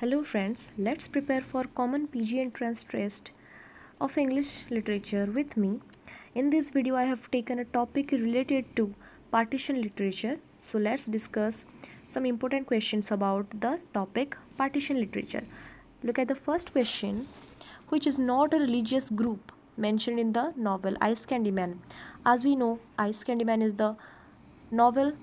Hello friends, let's prepare for common PG entrance test of English literature with me. In this video I have taken a topic related to partition literature. So let's discuss some important questions about the topic partition literature. Look at the first question. Which is not a religious group mentioned in the novel Ice Candy Man? As we know, Ice Candy Man is the novel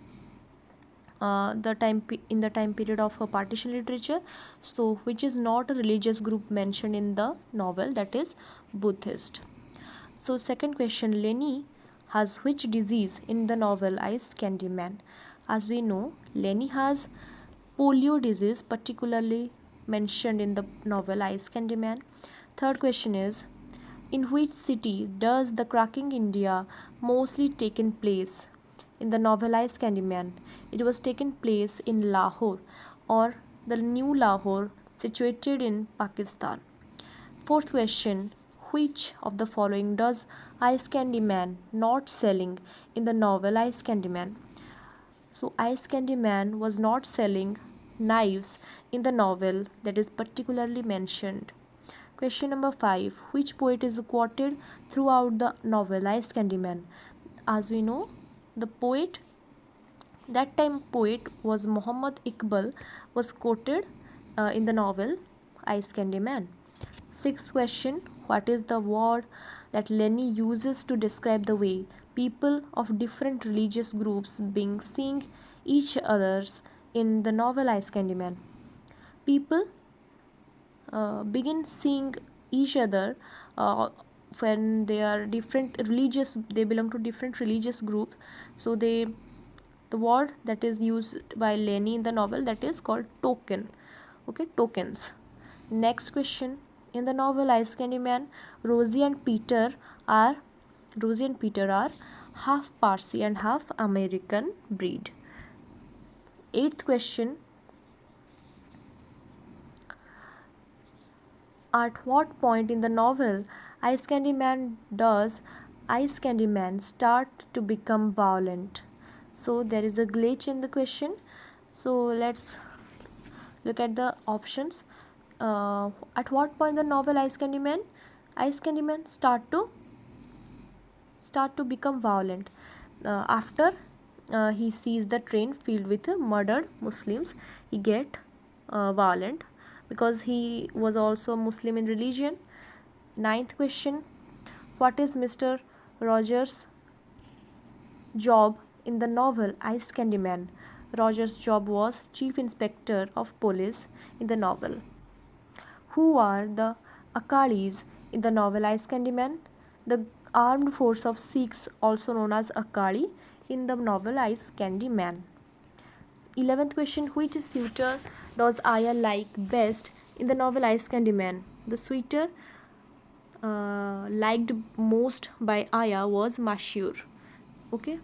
in the time period of partition literature, so which is not a religious group mentioned in the novel, that is Buddhist. So second question, Lenny has which disease in the novel Ice Candy Man? As we know, Lenny has polio disease, particularly mentioned in the novel Ice Candy Man. Third question is, in which city does the cracking India mostly taken place? In the novel Ice Candyman, it was taken place in Lahore or the New Lahore, situated in Pakistan. Fourth question, which of the following does Ice Candyman not selling in the novel Ice Candyman? So Ice Candyman was not selling knives in the novel that is particularly mentioned. Question number 5. Which poet is quoted throughout the novel Ice Candyman? As we know, the poet, that time poet was Muhammad Iqbal, was quoted in the novel Ice Candyman. Sixth question, what is the word that Lenny uses to describe the way people of different religious groups being seeing each others in the novel Ice Candyman? People begin seeing each other when they are different religious, they belong to different religious groups. So the word that is used by Lenny in the novel, that is called token. Okay, tokens. Next question, in the novel Ice Candy Man, Rosie and Peter are half Parsi and half American breed. Eighth question, at what point in the novel Ice Candy Man does Ice Candy Man start to become violent? So there is a glitch in the question. So let's look at the options. At what point in the novel Ice Candy Man start to become violent? After he sees the train filled with murdered Muslims, he get violent because he was also Muslim in religion. Ninth question, what is Mr. Rogers' job in the novel Ice Candy Man? Rogers' job was Chief Inspector of Police in the novel. Who are the Akalis in the novel Ice Candy Man? The armed force of Sikhs, also known as Akali, in the novel Ice Candy Man. 11th question, which suitor does Aya like best in the novel Ice Candy Man? The suitor liked most by Aya was Mashur. Okay.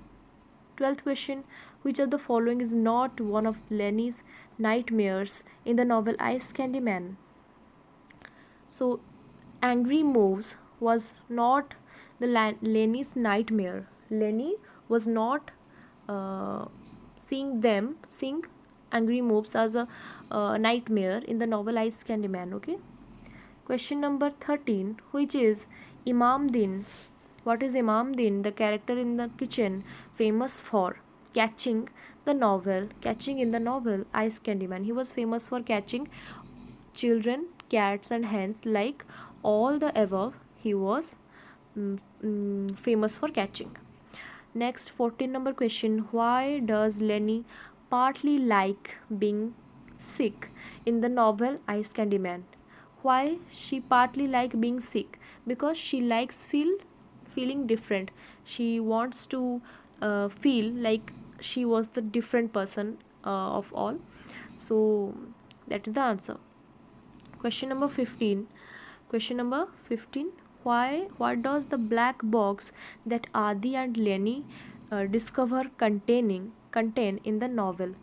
12th question, which of the following is not one of Lenny's nightmares in the novel Ice Candy Man? So angry moves was not the Lenny's nightmare. Lenny was not uh, seeing angry moves as a nightmare in the novel Ice Candy Man. Okay. Question number 13, which is Imam Din? What is Imam Din, the character in the kitchen, famous for catching in the novel Ice Candy Man? He was famous for catching children, cats and hens, like all the above he was famous for catching. Next, 14 number question, why does Lenny partly like being sick in the novel Ice Candy Man? Why she partly like being sick? Because she likes feeling different. She wants to feel like she was the different person of all. So that is the answer. Question number 15. Question number 15. What does the black box that Adi and Lenny discover contain in the novel?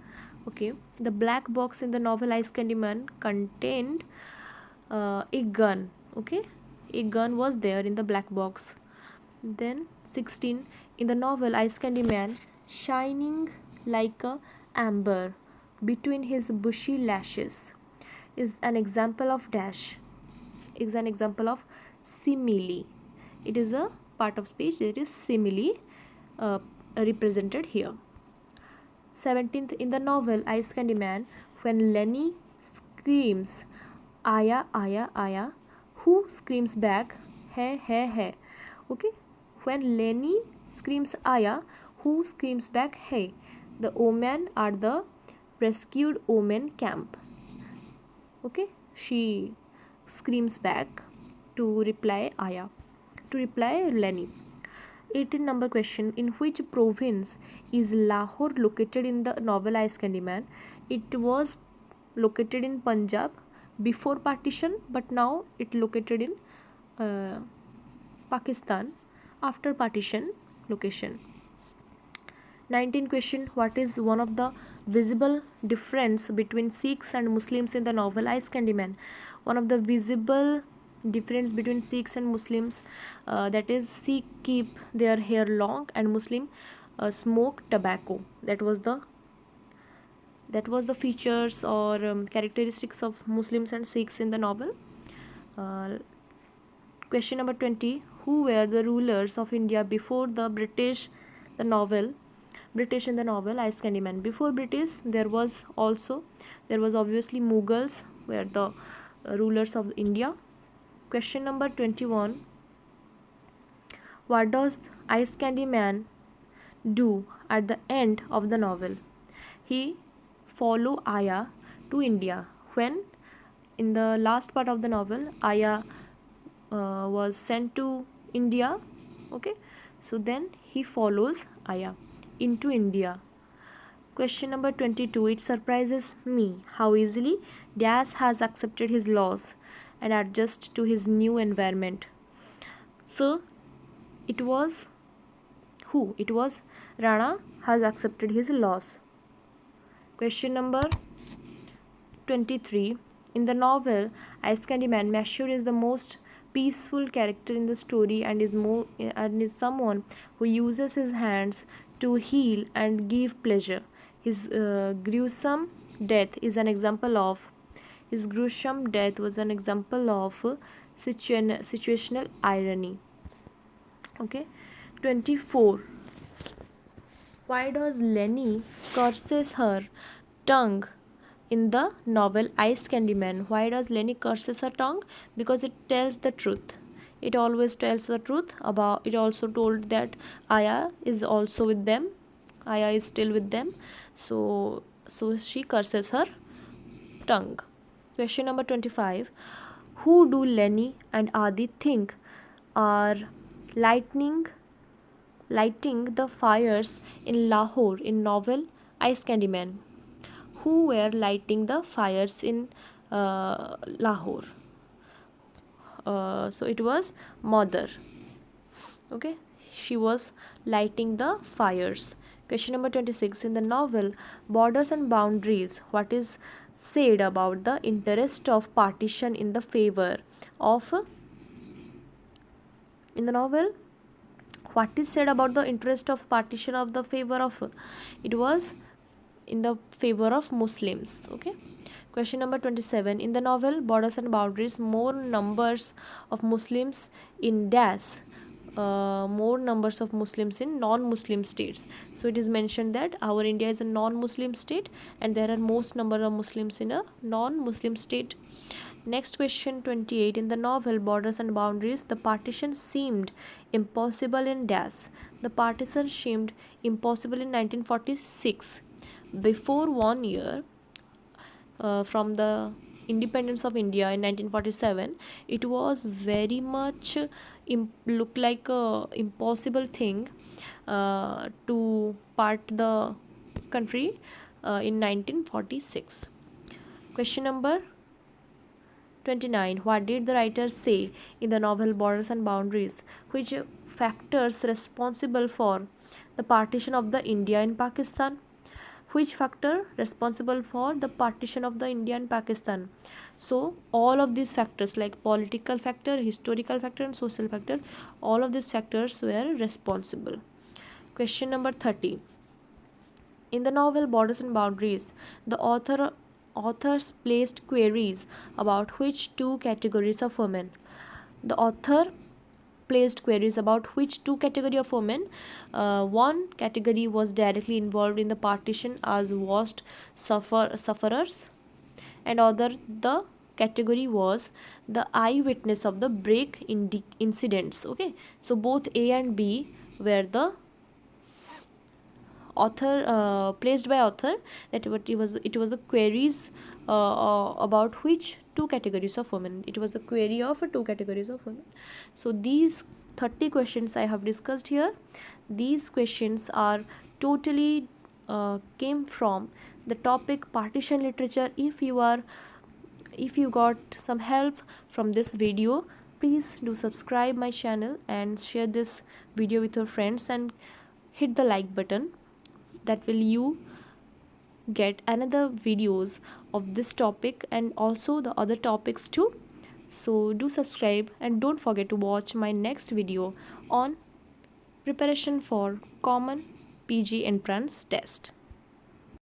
Okay, the black box in the novel Ice Candy Man contained a gun. Okay, a gun was there in the black box. Then 16, in the novel Ice Candy Man, shining like a amber between his bushy lashes. is an example of dash, is an example of simile. It is a part of speech that is simile uh, represented here. 17th, in the novel Ice Candy Man, when Lenny screams aya aya aya, who screams back hai hai hai? Okay, when Lenny screams aya, who screams back hey? The omen are the rescued omen camp. Okay, she screams back to reply aya, to reply Lenny. 18 number question, in which province is Lahore located in the novel Ice Candy Man? It was located in Punjab before partition, but now it located in Pakistan after partition location. 19 question, what is one of the visible difference between Sikhs and Muslims in the novel Ice Candy Man? One of the visible difference between Sikhs and Muslims, that is Sikh keep their hair long and Muslim smoke tobacco. That was the features or characteristics of Muslims and Sikhs in the novel. Question number 20, who were the rulers of India before the British? The novel British in the novel Ice Candy Man. Before British, there was obviously Mughals were the rulers of India. Question number 21, what does Ice Candy Man do at the end of the novel? He follow Aya to India. When in the last part of the novel, Aya was sent to India. Okay, so then he follows Aya into India. Question number 22, it surprises me how easily Das has accepted his loss and adjust to his new environment. So it was who? It was Rana has accepted his loss. Question number 23, in the novel Ice Candy Man, Mashur is the most peaceful character in the story and is someone who uses his hands to heal and give pleasure. His gruesome death was an example of situational irony. Okay. 24, why does Lenny curses her tongue in the novel Ice Candy Man? Why does Lenny curses her tongue? Because it tells the truth. It always tells the truth about it. Also told that Aya is also with them. Aya is still with them. So she curses her tongue. Question number 25. Who do Lenny and Adi think are lighting the fires in Lahore in novel Ice Candy Man? Who were lighting the fires in Lahore? So it was mother. Okay, she was lighting the fires. Question number 26, in the novel Borders and Boundaries, what is said about the interest of partition in the favor of in the novel? What is said about the interest of partition of the favor of? It was in the favor of Muslims. Okay. Question number 27, in the novel Borders and Boundaries, more numbers of Muslims in more numbers of Muslims in non-Muslim states. So it is mentioned that our India is a non-Muslim state and there are most number of Muslims in a non-Muslim state. Next question 28, in the novel Borders and Boundaries, the partition seemed impossible in The partition seemed impossible in 1946. Before 1 year from the independence of India in 1947, it was very much look like a impossible thing to part the country in 1946. Question number 29, what did the writer say in the novel Borders and Boundaries? Which factors responsible for the partition of the India and Pakistan? Which factor responsible for the partition of the India and Pakistan? So all of these factors, like political factor, historical factor and social factor, all of these factors were responsible. Question number 30, in the novel Borders and Boundaries, the author authors placed queries about which two categories of women. The author placed queries about which two category of women. One category was directly involved in the partition as worst sufferers, and other the category was the eyewitness of the break incidents. Okay, so both A and B were the author placed by author, that what it was the queries about which two categories of women. It was the query of two categories of women. So these 30 questions I have discussed here, these questions are totally came from the topic partition literature. If you got some help from this video, please do subscribe my channel and share this video with your friends and hit the like button. That will you get another videos of this topic and also the other topics too. So do subscribe and don't forget to watch my next video on preparation for common PG entrance test.